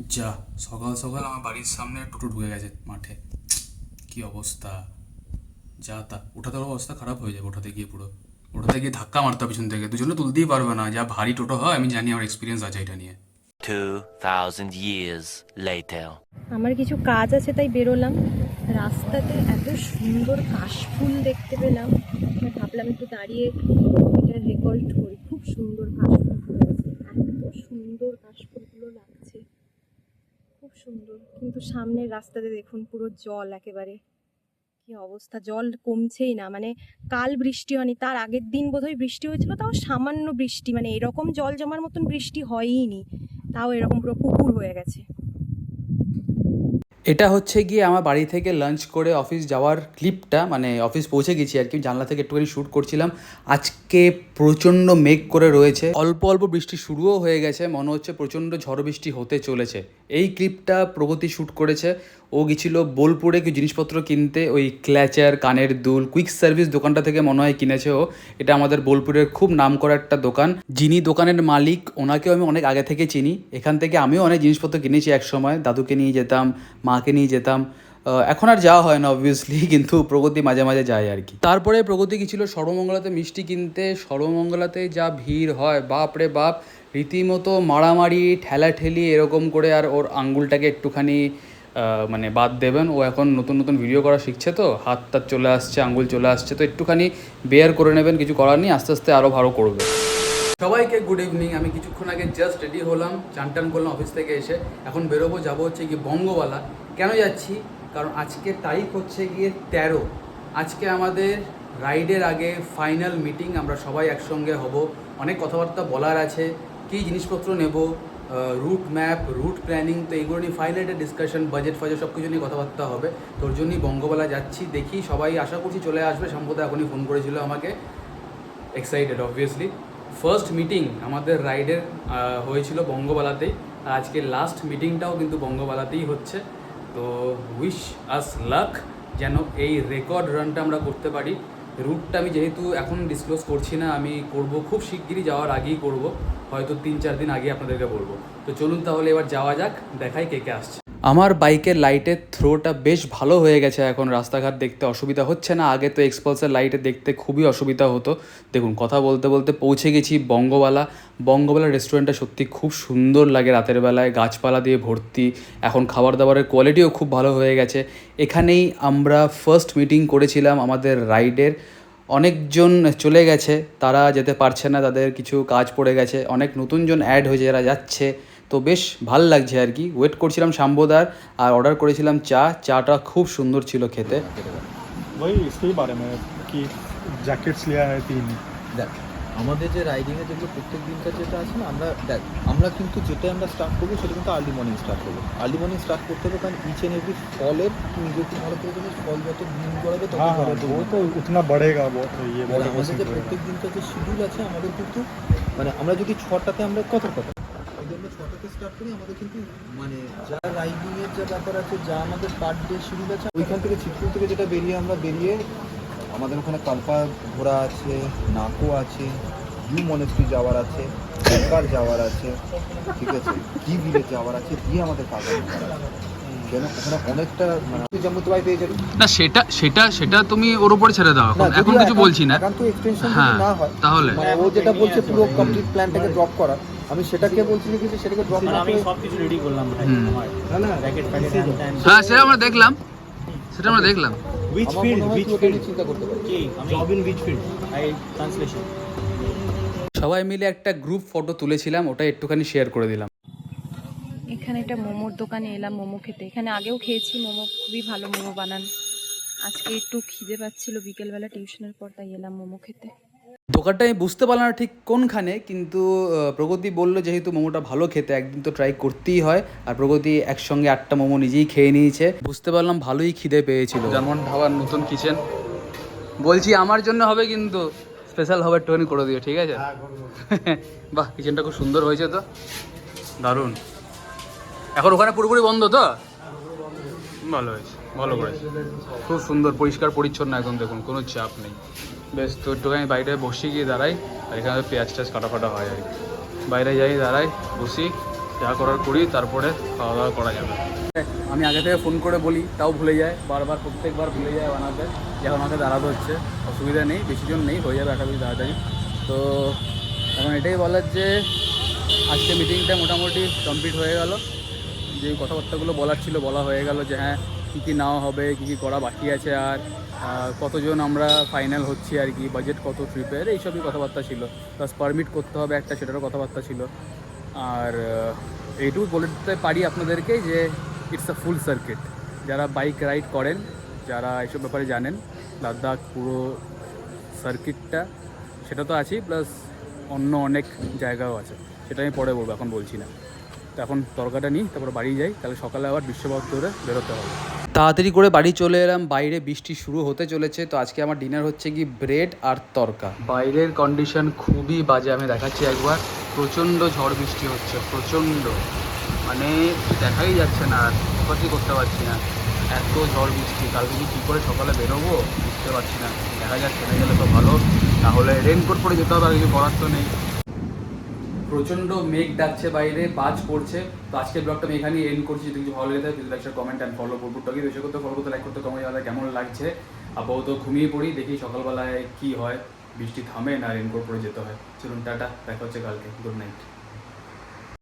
যা সকাল সকাল আমার বাড়ির সামনে টোটো ঢুকে গেছে মাঠে। কি অবস্থা! যা তা ওঠাতে অবস্থা খারাপ হয়ে যাবে ওঠাতে গিয়ে, পুরো ওঠাতে গিয়ে ধাক্কা মারতে হবে পিছন থেকে, দুজনে তুলতেই পারবে না, যা ভারী টোটো হয়। আমি জানি, আমার এক্সপিরিয়েন্স আছে এটা নিয়ে। 2000 years later. আমার কিছু কাজ আছে তাই বেরোলাম। রাস্তাতে এত সুন্দর কাশফুল দেখতে পেলাম, আমি ভাবলাম একটু দাঁড়িয়ে এটা রেকর্ড করি। খুব সুন্দর কাশফুল ফুটেছে, এত সুন্দর কাশফুলগুলো লাগছে, খুব সুন্দর। কিন্তু সামনের রাস্তাতে দেখুন পুরো জল একেবারে, কি অবস্থা! জল কমছেই না, মানে কাল বৃষ্টি হয়নি, তার আগের দিন বোধহয় বৃষ্টি হয়েছিল, তাও সামান্য বৃষ্টি, মানে এরকম জল জমার মতন বৃষ্টি হয়ই নি, তাও এরকম পুরো পুকুর হয়ে গেছে। এটা হচ্ছে গিয়ে আমার বাড়ি থেকে লাঞ্চ করে অফিস যাওয়ার ক্লিপটা, মানে অফিস পৌঁছে গেছি আর কি, জানলা থেকে একটুখানি শ্যুট করছিলাম। আজকে প্রচণ্ড মেঘ করে রয়েছে, অল্প অল্প বৃষ্টি শুরুও হয়ে গেছে, মনে হচ্ছে প্রচণ্ড ঝড় বৃষ্টি হতে চলেছে। এই ক্লিপটা প্রগতি শ্যুট করেছে। ও গেছিলো বোলপুরে কিছু জিনিসপত্র কিনতে, ওই ক্ল্যাচার, কানের দুল, কুইক সার্ভিস দোকানটা থেকে মনে হয় কিনেছে ও। এটা আমাদের বোলপুরের খুব নামকরা একটা দোকান। যিনি দোকানের মালিক ওনাকেও আমি অনেক আগে থেকে চিনি। এখান থেকে আমিও অনেক জিনিসপত্র কিনেছি এক সময়, দাদুকে নিয়ে যেতাম, মাকে নিয়ে যেতাম। এখন আর যাওয়া হয় না অবভিয়াসলি, কিন্তু প্রগতি মাঝে মাঝে যায় আর কি। তারপরে প্রগতি গেছিলো সর্বমঙ্গলাতে মিষ্টি কিনতে। সর্বমঙ্গলাতে যা ভিড় হয়, বাপ রে বাপ! রীতিমতো মারামারি, ঠেলাঠেলি এরকম করে। আর ওর আঙ্গুলটাকে একটুখানি মানে বাদ দেবেন, ও এখন নতুন নতুন ভিডিও করা শিখছে, তো হাত টাত চলে আসছে, আঙ্গুল চলে আসছে, তো একটুখানি বেয়ার করে নেবেন, কিছু করার নেই, আস্তে আস্তে আরও ভালো করবে। সবাইকে গুড ইভিনিং। আমি কিছুক্ষণ আগে জাস্ট রেডি হলাম, চান টান করলাম অফিস থেকে এসে। এখন বেরোবো, যাবো হচ্ছে গিয়ে বঙ্গবালা। কেন যাচ্ছি? কারণ আজকে তারিখ হচ্ছে গিয়ে 13। আজকে আমাদের রাইডের আগে ফাইনাল মিটিং, আমরা সবাই একসঙ্গে হব। অনেক কথাবার্তা বলার আছে, কী জিনিসপত্র নেব, রুট ম্যাপ, রুট প্ল্যানিং, তো এইগুলো নিয়ে ফাইনাল একটা ডিসকাশন, বাজেট ফাজেট সব কিছু নিয়ে কথাবার্তা হবে। তোর জন্যই বঙ্গবালা যাচ্ছি। দেখি সবাই আশা করছি চলে আসবে। সম্ভবত এখনই ফোন করেছিল আমাকে। Excited obviously. ফার্স্ট মিটিং আমাদের রাইডের হয়েছিল বঙ্গবালাতেই, আর আজকে লাস্ট মিটিংটাও কিন্তু বঙ্গবালাতেই হচ্ছে। তো উইশ আস লাক, যেন এই রেকর্ড রানটা আমরা করতে পারি। রুটটা আমি যেহেতু এখন ডিসক্লোজ করছি না, আমি করব খুব শিগগিরই, যাওয়ার আগেই করব, হয়তো 3-4 দিন আগে আপনাদেরকে বলবো। তো চলুন তাহলে এবার যাওয়া যাক, দেখাই কে কে আসছে। আমার বাইকের লাইটের থ্রোটা বেশ ভালো হয়ে গেছে, এখন রাস্তাঘাট দেখতে অসুবিধা হচ্ছে না। আগে তো এক্সপালসের লাইটে দেখতে খুবই অসুবিধা হতো। দেখুন, কথা বলতে বলতে পৌঁছে গেছি বঙ্গবালা। বঙ্গবালা রেস্টুরেন্টটা সত্যি খুব সুন্দর লাগে রাতের বেলায়, গাছপালা দিয়ে ভর্তি। এখন খাবার দাবারের কোয়ালিটিও খুব ভালো হয়ে গেছে। এখানেই আমরা ফার্স্ট মিটিং করেছিলাম আমাদের রাইডের। অনেকজন চলে গেছে, তারা যেতে পারছে না, তাদের কিছু কাজ পড়ে গেছে। অনেক নতুনজন অ্যাড হয়েছে যারা যাচ্ছে, তো বেশ ভাল লাগছে আর কি। ওয়েট করছিলাম শাম্বদার, আর অর্ডার করেছিলাম চাটা খুব সুন্দর ছিল খেতে। वही इसके ही बारे में कि জ্যাকেটস लिया है 3। দেখ, আমাদের যে রাইডিংয়ে যেগুলো প্রত্যেক দিনকার যেটা আছে না, আমরা কিন্তু যেটা আমরা স্টার্ট করবো সেটা কিন্তু আর্লি মর্নিং স্টার্ট করবো। আর্লি মর্নিং স্টার্ট করতে হবে, কারণ ইচ এন্ড এভরি ফলের তুমি নিজেকে ভালো করে জানিস, ফল যত দিন গড়াবে তত हाँ हाँ, গড়াবে। वो तो उतना बढ़ेगा बहुत, ये এবার बहुत আমাদের যে প্রত্যেক দিনকার যে শিডিউল আছে, আমাদের কিন্তু মানে আমরা যদি 6টাতে আমরা কথা যদি আমরা 6টাতে স্টার্ট করি, আমাদের কিন্তু মানে যা রাইডিংয়ের যা ব্যাপার আছে, যা আমাদের পার ডে শিডিউল আছে, ওইখান থেকে চিত্রপুর থেকে যেটা বেরিয়ে আমাদের ওখানে কালপা ঘোরা আছে, নাকো আছে, ইউ মনেস্ট্রি যাওয়ার আছে, বেকার যাওয়ার আছে, ঠিক আছে, কি ভিলেজ যাওয়ার আছে, দিয়ে আমাদের কাজ করার আছে। কেন ওখানে অনেকটা মানে জম্মুতবাই পেয়ে যাবে না, সেটা তুমি ওর উপরে ছেড়ে দাও, এখন কিছু বলছি না। একান্ত এক্সটেনশন হ্যাঁ, না হয় তাহলে মানে ও যেটা বলছে পুরো কমপ্লিট প্ল্যানটাকে ড্রপ করা, আমি সেটাকে বলছি যে কিন্তু সেটাকে ড্রপ না করে সব কিছু রেডি করলাম ভাই আমার। না জ্যাকেট হ্যাঁ, সেটা আমরা দেখলাম। which আমার field মনে হয় which তুই ওটা field নিয়ে চিন্তা করতে পারিস। কি job in which field I translation সবাই মিলে একটা গ্রুপ ফটো তুলেছিলাম, ওটা একটুখানি শেয়ার করে দিলাম। এখানে একটা মোমোর দোকানে এলাম মোমো খেতে। এখানে আগেও খেয়েছি মোমো, খুবই ভালো মোমো বানান। আজকে একটু খিদে পাচ্ছিল বিকেলবেলা টিউশনের পর, তাই এলাম মোমো খেতে। দোকানটা আমি বুঝতে পারলাম না ঠিক কোনখানে, কিন্তু প্রগতি বলল যেহেতু মোমোটা ভালো খেতে, একদিন তো ট্রাই করতেই হয়। আর প্রগতি একসঙ্গে 8টা মোমো নিজেই খেয়ে নিয়েছে। বুঝতে পারলাম ভালোই খিদে পেয়েছিল। যেমন ধাবার নতুন কিচেন, বলছি আমার জন্য হবে, কিন্তু স্পেশাল হবে, একটুখানি করে দিও, ঠিক আছে? বাহ, কিচেনটা খুব সুন্দর হয়েছে তো, দারুণ। এখন ওখানে পুরোপুরি বন্ধ তো? ভালো হয়েছে, ভালো করেছে, খুব সুন্দর, পরিষ্কার পরিচ্ছন্ন একদম। দেখুন, কোনো চাপ নেই। বেশ, তো একটুখানি বাইরে বসে গিয়ে দাঁড়াই, আর এখানে পেঁয়াজ টেয়াজ কাটা হয় আর কি। বাইরে যাই, দাঁড়াই, বসি, যা করার করি, তারপরে খাওয়া দাওয়া করা যাবে। আমি আগে থেকে ফোন করে বলি, তাও ভুলে যায়, বারবার প্রত্যেকবার ভুলে যায় বানাতে, যে এখন আমাকে দাঁড়াতে হচ্ছে। অসুবিধা নেই, বেশিজন নেই, হয়ে যাবে একটা বেশি তাড়াতাড়ি। তো এখন এটাই বলার যে আজকে মিটিংটা মোটামুটি কমপ্লিট হয়ে গেল। যে কথাবার্তাগুলো বলার ছিল বলা হয়ে গেল, যে হ্যাঁ কী কী নেওয়া হবে, কী কী করা বাকি আছে, আর কতজন আমরা ফাইনাল হচ্ছি আর কি, বাজেট কত ট্রিপের, এইসবই কথাবার্তা ছিল। প্লাস পারমিট করতে হবে একটা, সেটারও কথাবার্তা ছিল। আর এইটুকু বলে দিতে পারি আপনাদেরকে যে ইটস আ ফুল সার্কিট। যারা বাইক রাইড করেন, যারা এইসব ব্যাপারে জানেন, লাদাখ পুরো সার্কিটটা সেটা তো আছেই, প্লাস অন্য অনেক জায়গাও আছে, সেটা আমি পরে বলবো, এখন বলছি না। তো এখন তরকাটা নিই, তারপর বাড়ি যাই, তাহলে সকালে আবার বিশ্বভারতী ধরে বেরোতে হবে। তাড়াতাড়ি করে বাড়ি চলে এলাম, বাইরে বৃষ্টি শুরু হতে চলেছে। তো আজকে আমার ডিনার হচ্ছে কি ব্রেড আর তরকা। বাইরের কন্ডিশন খুবই বাজে, আমি দেখাচ্ছি একবার। প্রচণ্ড ঝড় বৃষ্টি হচ্ছে, প্রচণ্ড, মানে দেখাই যাচ্ছে না, আর ফোকাসই করতে পারছি না, এত ঝড় বৃষ্টি। কালকে কী করে সকালে বেরোবো বুঝতে পারছি না, দেখা যাক চলে গেলে তো ভালো, তাহলে রেনকোট পরে যেতে হবে, আর কিছু করার তো নেই। প্রচণ্ড মেঘ ডাকছে বাইরে, বাজ পড়ছে। তো আজকের ব্লগটা আমি এখানেই এন্ড করছি। যদি কিছু ভালো লেগে থাকে please like, comment and follow করবো। টকি বেশি করতে ফলো করতে, লাইক করতে, কমেন্ট জানাতে কেমন লাগছে। আপাতত ঘুমিয়ে পড়ি, দেখি সকালবেলায় কি হয়, বৃষ্টি থামে না রেনকোট পরে যেতে হয়। চলুন টাটা, দেখা হচ্ছে কালকে, গুড নাইট।